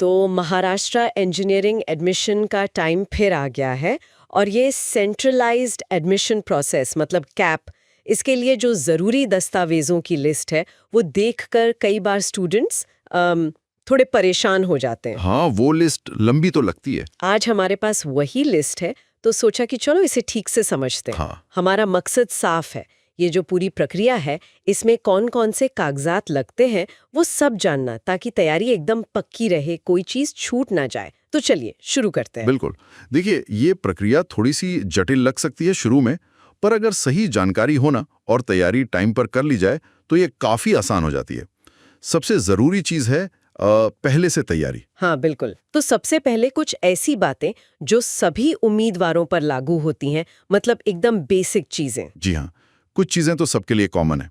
तो Maharashtra engineering admission का time फिर आ गया है और ये सेंट्रलाइज्ड एडमिशन प्रोसेस मतलब कैप इसके लिए जो ज़रूरी दस्तावेज़ों की लिस्ट है वो देखकर कई बार स्टूडेंट्स थोड़े परेशान हो जाते हैं। हाँ, वो लिस्ट लंबी तो लगती है। आज हमारे पास वही लिस्ट है तो सोचा कि चलो इसे ठीक से समझते हैं। हाँ। हमारा मकसद साफ है, ये जो पूरी प्रक्रिया है इसमें कौन कौन से कागजात लगते हैं वो सब जानना ताकि तैयारी एकदम पक्की रहे, कोई चीज छूट ना जाए। तो चलिए शुरू करते हैं। बिल्कुल। देखिए, ये प्रक्रिया थोड़ी सी जटिल लग सकती है शुरू में, पर अगर सही जानकारी हो ना और तैयारी टाइम पर कर ली जाए तो ये काफी आसान हो जाती है। सबसे जरूरी चीज है पहले से तैयारी। हाँ बिल्कुल। तो सबसे पहले कुछ ऐसी बातें जो सभी उम्मीदवारों पर लागू होती हैं, मतलब एकदम बेसिक चीजें। जी हाँ, कुछ चीजें तो सबके लिए कॉमन है।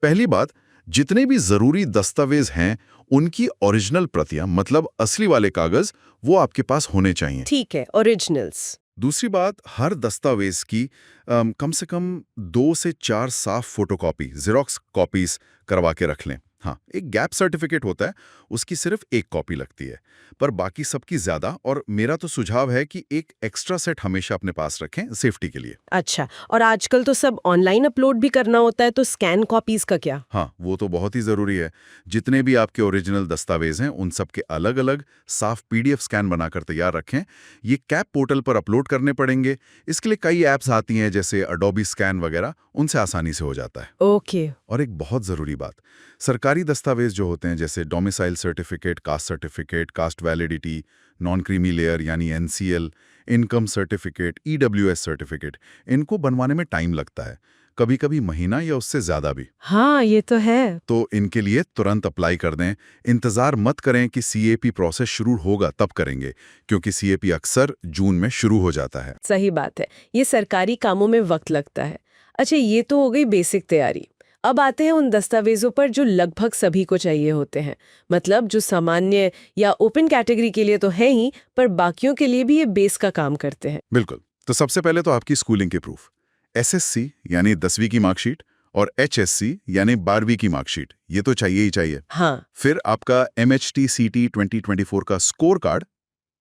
पहली बात, जितने भी जरूरी दस्तावेज हैं उनकी ओरिजिनल प्रतियां मतलब असली वाले कागज वो आपके पास होने चाहिए। ठीक है, ओरिजिनल्स। दूसरी बात, हर दस्तावेज की कम से कम 2 से 4 साफ फोटोकॉपी जेरोक्स कॉपीज करवा के रख लें। हाँ, एक गैप सर्टिफिकेट होता है, उसकी सिर्फ एक कॉपी लगती है, पर बाकी सबकी ज्यादा। और मेरा तो सुझाव है कि एक एक्स्ट्रा सेट हमेशा अपने पास रखें सेफ्टी के लिए। अच्छा, और आजकल तो सब ऑनलाइन अपलोड भी करना होता है, तो स्कैन कॉपीज का क्या? हाँ, वो तो बहुत ही जरूरी है। जितने भी आपके ओरिजिनल दस्तावेज हैं उन सब के अलग अलग साफ पीडीएफ स्कैन बनाकर तैयार रखें। ये कैप पोर्टल पर अपलोड करने पड़ेंगे। इसके लिए कई ऐप्स आती हैं जैसे अडोबी स्कैन वगैरह, उनसे आसानी से हो जाता है। ओके। और एक बहुत ज़रूरी बात, सरकारी दस्तावेज जो होते हैं जैसे domicile certificate, caste validity, non creamy layer यानी NCL, income certificate, EWS certificate, इनको बनवाने में टाइम लगता है, कभी कभी महीना या उससे ज़्यादा भी। हाँ ये तो है। तो इनके लिए तुरंत अप्लाई कर दें। इंतज़ार मत करें कि सीएपी प्रोसेस शुरू होगा तब करेंगे, क्योंकि सीएपी अक्सर जून में शुरू हो जाता है। सही बात है, ये सरकारी कामों में वक्त लगता है। अच्छा, ये तो हो गई बेसिक तैयारी। अब आते हैं उन दस्तावेजों पर जो लगभग सभी को चाहिए होते हैं, मतलब जो सामान्य या ओपन कैटेगरी के लिए तो है ही, पर बाकियों के लिए भी ये बेस का काम करते हैं। बिल्कुल। तो सबसे पहले तो आपकी स्कूलिंग के प्रूफ, एसएससी यानी 10वीं की मार्कशीट और एचएससी यानी 12वीं की मार्कशीट, ये तो चाहिए ही चाहिए। हाँ। फिर आपका एमएचटी सीटी 2024 का स्कोर कार्ड,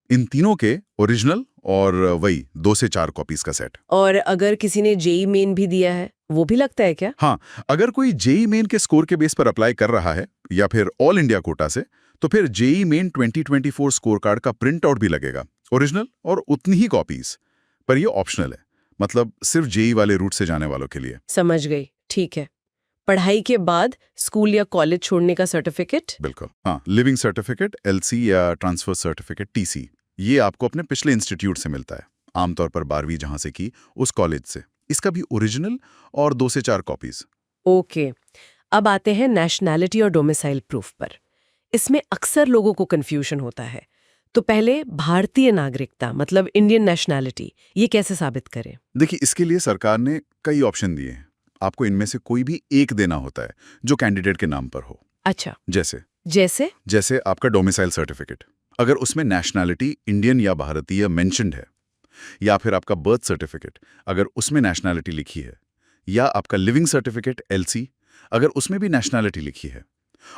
इन तीनों के ओरिजिनल और वही 2 से 4 कॉपीज का सेट। और अगर किसी ने जेई मेन भी दिया है, वो भी लगता है क्या? हाँ, अगर कोई जेई मेन के स्कोर के बेस पर अप्लाई कर रहा है या फिर ऑल इंडिया कोटा से, तो फिर जेई मेन 2024 स्कोर कार्ड का प्रिंट आउट भी लगेगा, ओरिजिनल और उतनी ही कॉपीज। पर ये ऑप्शनल है, मतलब सिर्फ जेई वाले रूट से जाने वालों के लिए। समझ गई, ठीक है। पढ़ाई के बाद स्कूल या कॉलेज छोड़ने का सर्टिफिकेट? बिल्कुल, हाँ, लिविंग सर्टिफिकेट, एलसी या ट्रांसफर सर्टिफिकेट, टीसी, ये आपको अपने पिछले इंस्टीट्यूट से मिलता है, आमतौर पर 12वीं जहां से की उस कॉलेज से। इसका भी ओरिजिनल और 2 से 4 कॉपीज। ओके। अब आते हैं नेशनैलिटी और डोमिसाइल प्रूफ पर। इसमें अक्सर लोगों को कंफ्यूजन होता है। तो पहले भारतीय नागरिकता मतलब इंडियन नेशनैलिटी, ये कैसे साबित करें? देखिए, इसके लिए सरकार ने कई ऑप्शन दिए हैं। आपको इनमें से कोई भी एक देना होता है जो कैंडिडेट के नाम पर हो। अच्छा। जैसे जैसे? जैसे आपका डोमिसाइल सर्टिफिकेट, अगर उसमें नेशनैलिटी इंडियन या भारतीय मेंशन्ड है, या फिर आपका बर्थ सर्टिफिकेट अगर उसमें नेशनैलिटी लिखी है, या आपका लिविंग सर्टिफिकेट एलसी अगर उसमें भी नेशनैलिटी लिखी है।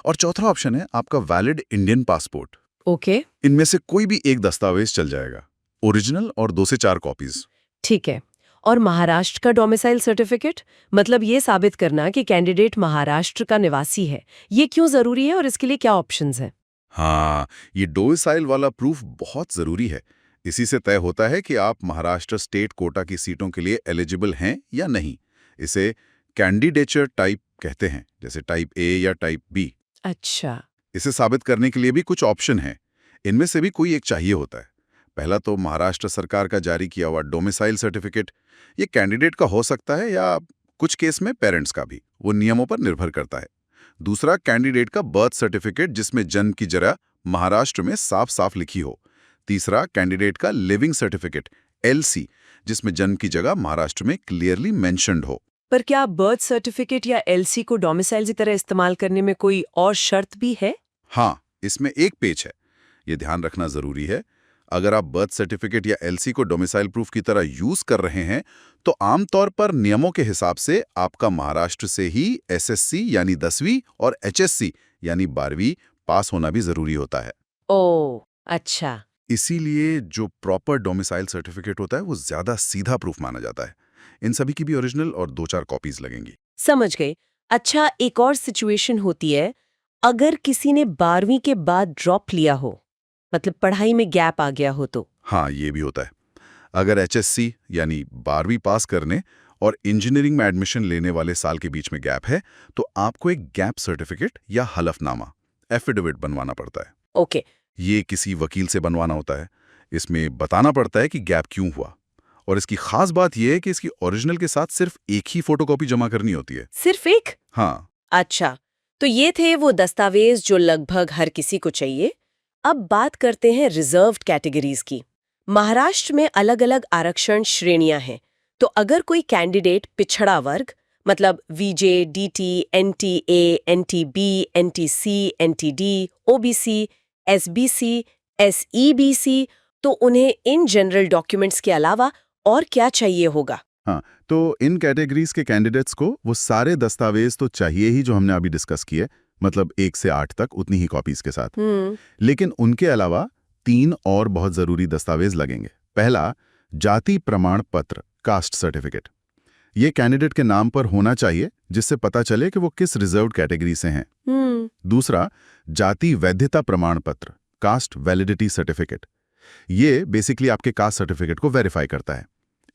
और चौथा ऑप्शन है आपका वैलिड इंडियन पासपोर्ट। ओके। इनमें से कोई भी एक दस्तावेज चल जाएगा, ओरिजिनल और 2 से 4 कॉपीज। ठीक है। और महाराष्ट्र का डोमिसाइल सर्टिफिकेट, मतलब ये साबित करना कि कैंडिडेट महाराष्ट्र का निवासी है, ये क्यों जरूरी है और इसके लिए क्या ऑप्शंस हैं? हाँ, ये डोमिसाइल वाला प्रूफ बहुत जरूरी है। इसी से तय होता है कि आप महाराष्ट्र स्टेट कोटा की सीटों के लिए एलिजिबल हैं या नहीं। इसे कैंडिडेचर टाइप कहते हैं, जैसे टाइप ए या टाइप बी। अच्छा। इसे साबित करने के लिए भी कुछ ऑप्शन हैं। इनमें से भी कोई एक चाहिए होता है। पहला तो महाराष्ट्र सरकार का जारी किया हुआ डोमिसाइल सर्टिफिकेट। ये कैंडिडेट का हो सकता है या कुछ केस में पेरेंट्स का भी, वो नियमों पर निर्भर करता है। दूसरा, कैंडिडेट का बर्थ सर्टिफिकेट जिसमें जन्म की जगह महाराष्ट्र में साफ साफ लिखी हो। तीसरा, कैंडिडेट का लिविंग सर्टिफिकेट एलसी जिसमें जन्म की जगह महाराष्ट्र में क्लियरली मेंशन्ड हो। पर क्या बर्थ सर्टिफिकेट या एलसी को डोमिसाइल की तरह इस्तेमाल करने में कोई और शर्त भी है? हाँ, इसमें एक पेच है, ये ध्यान रखना जरूरी है। अगर आप बर्थ सर्टिफिकेट या एलसी को डोमिसाइल प्रूफ की तरह यूज कर रहे हैं, तो आमतौर पर नियमों के हिसाब से आपका महाराष्ट्र से ही एसएससी यानी 10वीं और एचएससी यानी 12वीं पास होना भी जरूरी होता है। ओ। अच्छा, इसीलिए जो प्रॉपर डोमिसाइल सर्टिफिकेट होता है वो ज्यादा सीधा प्रूफ माना जाता है। इन सभी की भी ओरिजिनल और 2-4 कॉपीज लगेंगी। समझ गई। अच्छा, एक और सिचुएशन होती है, अगर किसी ने 12वीं के बाद ड्रॉप लिया हो, मतलब पढ़ाई में गैप आ गया हो तो? हाँ, ये भी होता है। अगर HSC यानी 12वीं पास करने और इंजीनियरिंग में एडमिशन लेने वाले साल के बीच में गैप है, तो आपको एक गैप सर्टिफिकेट या हलफनामा एफिडेविट बनवाना पड़ता है। ओके। ये किसी वकील से बनवाना होता है। इसमें बताना पड़ता है कि गैप क्यों हुआ, और इसकी खास बात यह है कि इसकी ओरिजिनल के साथ सिर्फ एक ही फोटोकॉपी जमा करनी होती है। सिर्फ एक? हाँ, अच्छा, तो ये थे वो दस्तावेज जो लगभग हर किसी को चाहिए। अब बात करते हैं रिजर्व्ड कैटेगरीज की। महाराष्ट्र में अलग-अलग आरक्षण श्रेणियां हैं, तो अगर कोई कैंडिडेट पिछड़ा वर्ग, मतलब VJ, DT, NTA, NTB, NTC, NTD, OBC, SBC, SEBC, तो उन्हें इन जनरल डॉक्यूमेंट्स के अलावा और क्या चाहिए होगा? हाँ, तो इन कैटेगरीज के कैंडिडेट्स को वो सारे दस्तावेज तो चाहिए ही जो हमने अभी डिस्कस किए, मतलब 1 से 8 तक उतनी ही कॉपीज के साथ। लेकिन उनके अलावा 3 और बहुत जरूरी दस्तावेज लगेंगे। पहला, जाति प्रमाण पत्र, कास्ट सर्टिफिकेट। ये कैंडिडेट के नाम पर होना चाहिए, जिससे पता चले कि वो किस रिजर्व्ड कैटेगरी से हैं। दूसरा, जाति वैधता प्रमाण पत्र, कास्ट वैलिडिटी सर्टिफिकेट। ये बेसिकली आपके कास्ट सर्टिफिकेट को वेरीफाई करता है।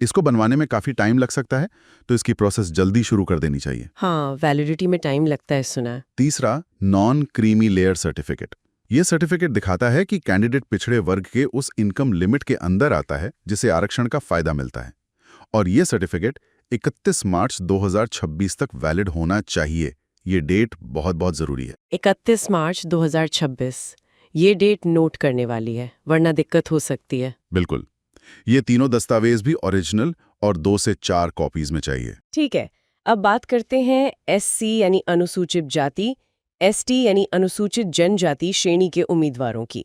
इसको बनवाने में काफी टाइम लग सकता है, तो इसकी प्रोसेस जल्दी शुरू कर देनी चाहिए। हाँ, वैलिडिटी में टाइम लगता है, सुना है। तीसरा, नॉन क्रीमी लेयर सर्टिफिकेट। ये सर्टिफिकेट दिखाता है कि कैंडिडेट पिछड़े वर्ग के उस इनकम लिमिट के अंदर आता है जिसे आरक्षण का फायदा मिलता है, और ये सर्टिफिकेट 31 मार्च 2026 तक वैलिड होना चाहिए। ये डेट बहुत बहुत जरूरी है। 31 मार्च 2026, ये डेट नोट करने वाली है, वरना दिक्कत हो सकती है। बिल्कुल। ये तीनों दस्तावेज भी ओरिजिनल और 2 से 4 कॉपीज में चाहिए। ठीक है, अब बात करते हैं एससी यानी अनुसूचित जाति, एसटी यानी अनुसूचित जनजाति श्रेणी के उम्मीदवारों की।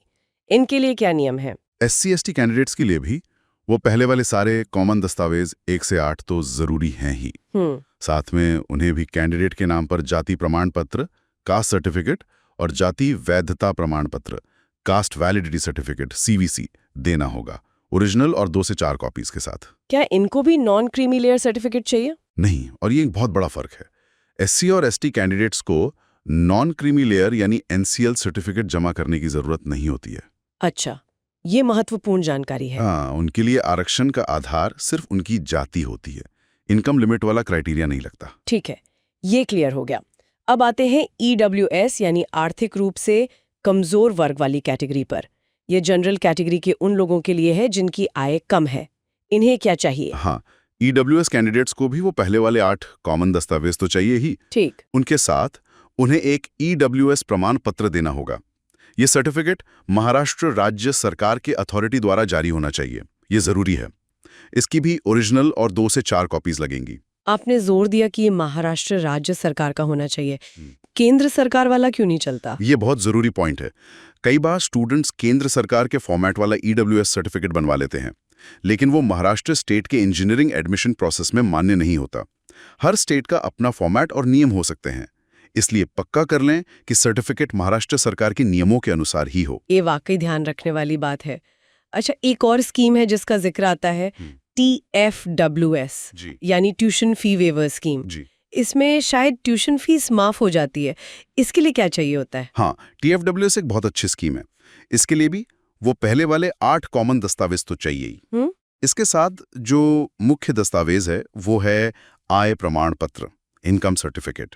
इनके लिए क्या नियम है? SC/ST कैंडिडेट्स के लिए भी वो पहले वाले सारे कॉमन दस्तावेज 1 से 8 तो जरूरी हैं ही। साथ में उन्हें भी कैंडिडेट के नाम पर जाति प्रमाण पत्र, कास्ट सर्टिफिकेट और जाति वैधता प्रमाण पत्र, कास्ट वैलिडिटी सर्टिफिकेट CVC देना होगा, ओरिजिनल और 2 से 4 कॉपीज के साथ। क्या इनको भी नॉन क्रीमी लेयर सर्टिफिकेट चाहिए? नहीं, और ये एक बहुत बड़ा फर्क है। SC और ST कैंडिडेट्स को नॉन क्रीमी लेयर यानी NCL सर्टिफिकेट जमा करने की जरूरत नहीं होती है। अच्छा, ये महत्वपूर्ण जानकारी है। हाँ, उनके लिए आरक्षण का आधार सिर्फ उनकी जाति होती है। इनकम लिमिट वाला क्राइटेरिया नहीं लगता। ठीक है, ये क्लियर हो गया। अब आते हैं EWS यानी आर्थिक रूप से कमजोर वर्ग वाली कैटेगरी पर। ये जनरल कैटेगरी के उन लोगों के लिए है जिनकी आय कम है। इन्हें क्या चाहिए? हाँ, EWS कैंडिडेट्स को भी वो पहले वाले 8 कॉमन दस्तावेज तो चाहिए ही। ठीक। उनके साथ उन्हें एक EWS प्रमाण पत्र देना होगा। ये सर्टिफिकेट महाराष्ट्र राज्य सरकार के अथॉरिटी द्वारा जारी होना चाहिए। ये जरूरी है। इसकी भी ओरिजिनल और 2 से 4 कॉपीज लगेंगी। आपने जोर दिया कि ये महाराष्ट्र राज्य सरकार का होना चाहिए। केंद्र सरकार वाला क्यों नहीं चलता? ये बहुत जरूरी पॉइंट है। कई बार स्टूडेंट्स केंद्र सरकार के फॉर्मेट वाला EWS सर्टिफिकेट बनवा लेते हैं, लेकिन वो महाराष्ट्र स्टेट के इंजीनियरिंग एडमिशन प्रोसेस में मान्य नहीं होता। हर स्टेट का अपना फॉर्मेट और नियम हो सकते हैं, इसलिए पक्का कर लें कि सर्टिफिकेट महाराष्ट्र सरकार के नियमों के अनुसार ही हो। ये वाकई ध्यान रखने वाली बात है। अच्छा, एक और स्कीम है जिसका जिक्र आता है, TFWS यानी ट्यूशन फी वेवर स्कीम। इसमें शायद ट्यूशन फीस माफ हो जाती है। इसके लिए क्या चाहिए होता है? हाँ, TFWS एक बहुत अच्छी स्कीम है। इसके लिए भी वो पहले वाले 8 कॉमन दस्तावेज तो चाहिए ही। इसके साथ जो मुख्य दस्तावेज है वो है आय प्रमाण पत्र, इनकम सर्टिफिकेट।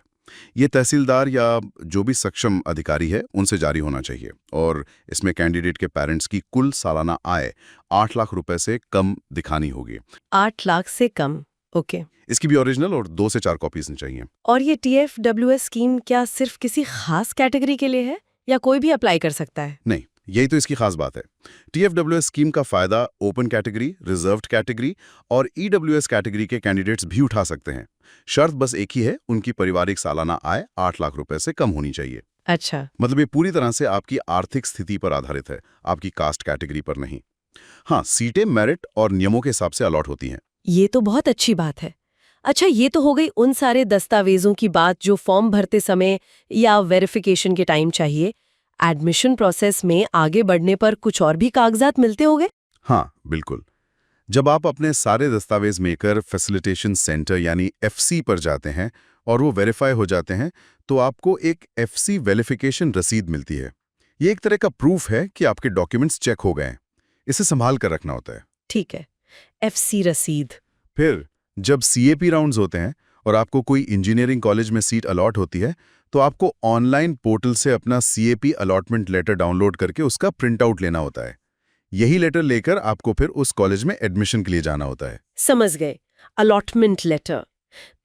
ये तहसीलदार या जो भी सक्षम अधिकारी है उनसे जारी होना चाहिए, और इसमें कैंडिडेट के पेरेंट्स की कुल सालाना आय 8 लाख रुपए से कम दिखानी होगी। 8 लाख से कम, ओके। इसकी भी ओरिजिनल और 2 से 4 कॉपीज चाहिए। और ये TFWS स्कीम क्या सिर्फ किसी खास कैटेगरी के लिए है या कोई भी अप्लाई कर सकता है? नहीं, यही तो इसकी खास बात है। TFWS स्कीम का फायदा ओपन कैटेगरी, रिजर्व्ड कैटेगरी और EWS कैटेगरी के कैंडिडेट्स भी उठा सकते हैं। शर्त बस एक ही है, उनकी पारिवारिक सालाना आय 8 लाख रुपए से कम होनी चाहिए। अच्छा, मतलब ये पूरी तरह से आपकी आर्थिक स्थिति पर आधारित है, आपकी कास्ट कैटेगरी पर नहीं। हाँ, सीटें मेरिट और नियमों के हिसाब से अलॉट होती हैं। ये तो बहुत अच्छी बात है। अच्छा, ये तो हो गई उन सारे दस्तावेजों की बात जो फॉर्म भरते समय या वेरिफिकेशन के टाइम चाहिए। एडमिशन प्रोसेस में आगे बढ़ने पर कुछ और भी कागजात मिलते होंगे? हाँ, बिल्कुल। जब आप अपने सारे दस्तावेज मेकर फैसिलिटेशन सेंटर यानी एफसी पर जाते हैं और वो वेरीफाई हो जाते हैं, तो आपको एक एफसी वेरिफिकेशन रसीद मिलती है। ये एक तरह का प्रूफ है कि आपके डॉक्यूमेंट्स चेक हो गए हैं। इसे संभाल कर रखना होता है। ठीक है, एफसी रसीद। फिर जब सीएपी राउंड्स होते हैं और आपको कोई इंजीनियरिंग कॉलेज में सीट अलॉट होती है, तो आपको ऑनलाइन पोर्टल से अपना सीएपी अलॉटमेंट लेटर डाउनलोड करके उसका प्रिंट आउट लेना होता है। यही लेटर लेकर आपको फिर उस कॉलेज में एडमिशन के लिए जाना होता है। समझ गए, अलॉटमेंट लेटर।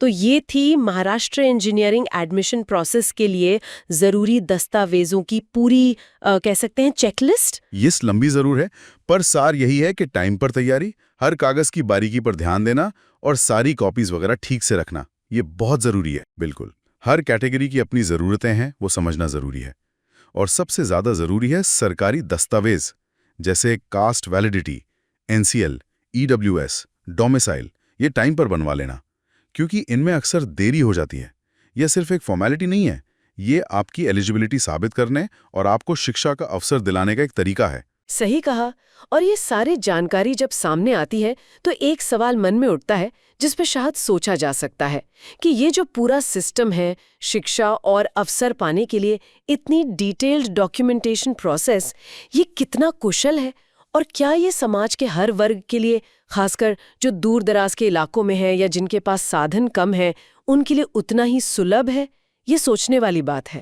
तो ये थी महाराष्ट्र इंजीनियरिंग एडमिशन प्रोसेस के लिए जरूरी दस्तावेजों की पूरी कह सकते हैं चेकलिस्ट। ये लंबी जरूर है, पर सार यही है कि टाइम पर तैयारी, हर कागज की बारीकी पर ध्यान देना और सारी कॉपीज वगैरह ठीक से रखना, ये बहुत जरूरी है। बिल्कुल, हर कैटेगरी की अपनी जरूरतें हैं, वो समझना जरूरी है। और सबसे ज्यादा जरूरी है सरकारी दस्तावेज, जैसे cast validity, NCL, EWS, domicile, ये टाइम पर बनवा लेना, क्योंकि इनमें अक्सर देरी हो जाती है। यह सिर्फ एक फॉर्मेलिटी नहीं है, ये आपकी एलिजिबिलिटी साबित करने और आपको शिक्षा का अवसर दिलाने का एक तरीका है। सही कहा। और ये सारी जानकारी जब सामने आती है तो एक सवाल मन में उठता है जिस पे शायद सोचा जा सकता है कि ये जो पूरा सिस्टम है शिक्षा और अवसर पाने के लिए, इतनी डिटेल्ड डॉक्यूमेंटेशन प्रोसेस, ये कितना कुशल है और क्या ये समाज के हर वर्ग के लिए, खासकर जो दूर दराज के इलाकों में है या जिनके पास साधन कम है, उनके लिए उतना ही सुलभ है? ये सोचने वाली बात है।